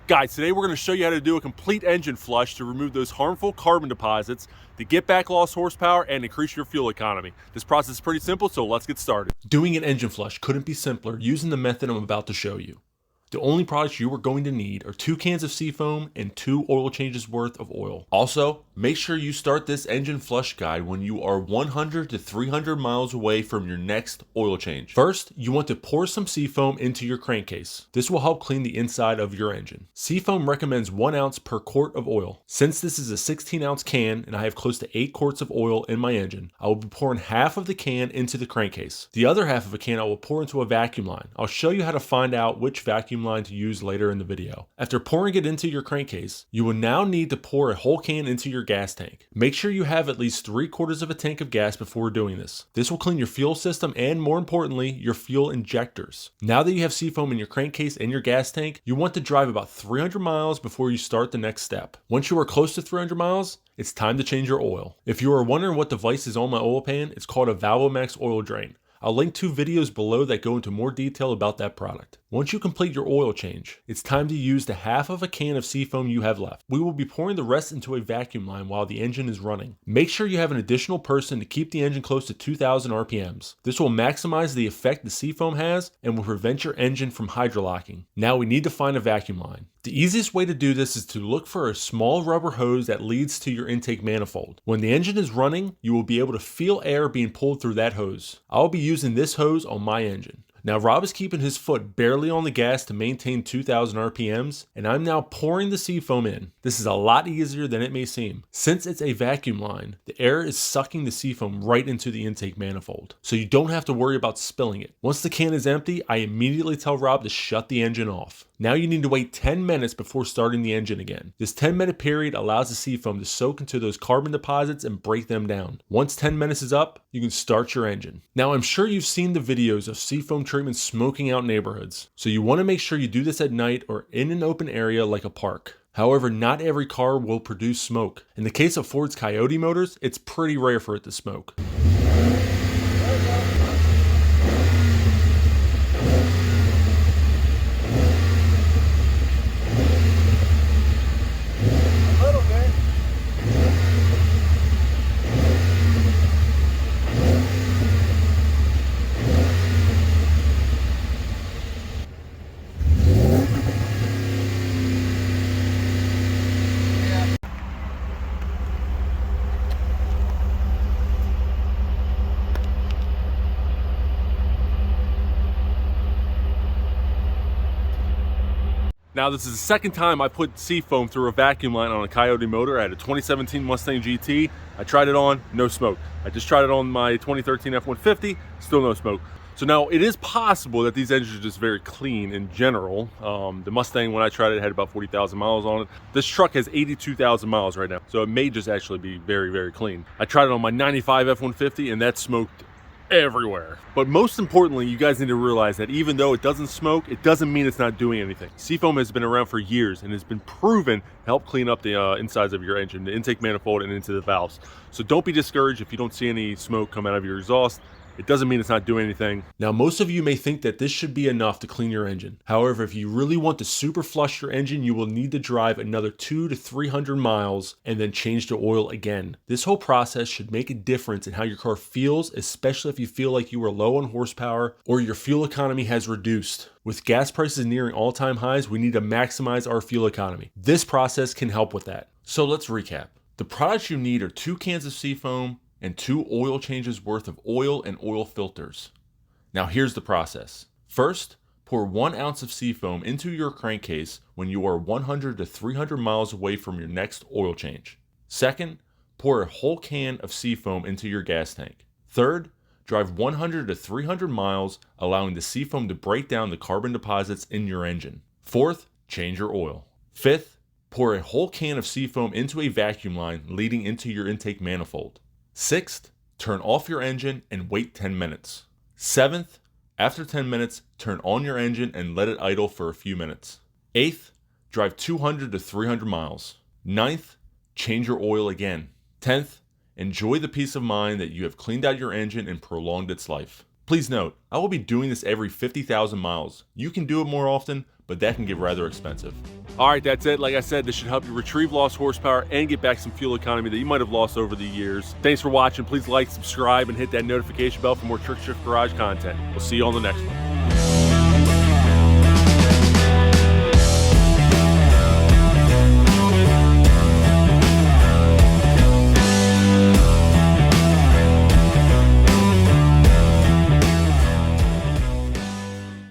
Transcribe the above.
Guys, today we're going to show you how to do a complete engine flush to remove those harmful carbon deposits, to get back lost horsepower and increase your fuel economy. This process is pretty simple, so let's get started. Doing an engine flush couldn't be simpler using the method I'm about to show you. The only products you are going to need are 2 cans of seafoam and 2 oil changes worth of oil. Also, make sure you start this engine flush guide when you are 100 to 300 miles away from your next oil change. First, you want to pour some seafoam into your crankcase. This will help clean the inside of your engine. Seafoam recommends 1 ounce per quart of oil. Since this is a 16-ounce can and I have close to 8 quarts of oil in my engine, I will be pouring half of the can into the crankcase. The other half of a can I will pour into a vacuum line. I'll show you how to find out which vacuum line to use later in the video. After pouring it into your crankcase, you will now need to pour a whole can into your gas tank. Make sure you have at least 3/4 of a tank of gas before doing this. This will clean your fuel system and, more importantly, your fuel injectors. Now that you have seafoam in your crankcase and your gas tank, you want to drive about 300 miles before you start the next step. Once you are close to 300 miles, it's time to change your oil. If you are wondering what device is on my oil pan, it's called a Valvomax oil drain. I'll link 2 videos below that go into more detail about that product. Once you complete your oil change, it's time to use the half of a can of seafoam you have left. We will be pouring the rest into a vacuum line while the engine is running. Make sure you have an additional person to keep the engine close to 2,000 RPMs. This will maximize the effect the seafoam has and will prevent your engine from hydrolocking. Now we need to find a vacuum line. The easiest way to do this is to look for a small rubber hose that leads to your intake manifold. When the engine is running, you will be able to feel air being pulled through that hose. I'll be using this hose on my engine. Now Rob is keeping his foot barely on the gas to maintain 2,000 RPMs, and I'm now pouring the seafoam in. This is a lot easier than it may seem. Since it's a vacuum line, the air is sucking the seafoam right into the intake manifold, so you don't have to worry about spilling it. Once the can is empty, I immediately tell Rob to shut the engine off. Now you need to wait 10 minutes before starting the engine again. This 10-minute period allows the seafoam to soak into those carbon deposits and break them down. Once 10 minutes is up, you can start your engine. Now I'm sure you've seen the videos of seafoam treatment smoking out neighborhoods, so you want to make sure you do this at night or in an open area like a park. However, not every car will produce smoke. In the case of Ford's Coyote motors, it's pretty rare for it to smoke. Now this is the second time I put seafoam through a vacuum line on a Coyote motor. I had a 2017 Mustang GT. I tried it on, no smoke. I just tried it on my 2013 F-150, still no smoke. So now it is possible that these engines are just very clean in general. The Mustang, when I tried it, had about 40,000 miles on it. This truck has 82,000 miles right now, so it may just actually be very, very clean. I tried it on my 95 F-150 and that smoked everywhere. But most importantly, you guys need to realize that even though it doesn't smoke, it doesn't mean it's not doing anything. Seafoam has been around for years and has been proven to help clean up the insides of your engine, the intake manifold and into the valves. So don't be discouraged if you don't see any smoke come out of your exhaust. It doesn't mean it's not doing anything. Now, most of you may think that this should be enough to clean your engine. However, if you really want to super flush your engine, you will need to drive another 200 to 300 miles and then change the oil again. This whole process should make a difference in how your car feels, especially if you feel like you are low on horsepower or your fuel economy has reduced. With gas prices nearing all-time highs, we need to maximize our fuel economy. This process can help with that. So let's recap. The products you need are 2 cans of seafoam and 2 oil changes worth of oil and oil filters. Now here's the process. First, pour 1 ounce of seafoam into your crankcase when you are 100 to 300 miles away from your next oil change. Second, pour a whole can of seafoam into your gas tank. Third, drive 100 to 300 miles, allowing the seafoam to break down the carbon deposits in your engine. Fourth, change your oil. Fifth, pour a whole can of seafoam into a vacuum line leading into your intake manifold. Sixth, turn off your engine and wait 10 minutes. Seventh, after 10 minutes, turn on your engine and let it idle for a few minutes. Eighth, drive 200 to 300 miles. Ninth, change your oil again. 10th, enjoy the peace of mind that you have cleaned out your engine and prolonged its life. Please note, I will be doing this every 50,000 miles. You can do it more often, but that can get rather expensive. All right, that's it. Like I said, this should help you retrieve lost horsepower and get back some fuel economy that you might have lost over the years. Thanks for watching. Please like, subscribe, and hit that notification bell for more Trick Shift Garage content. We'll see you on the next one.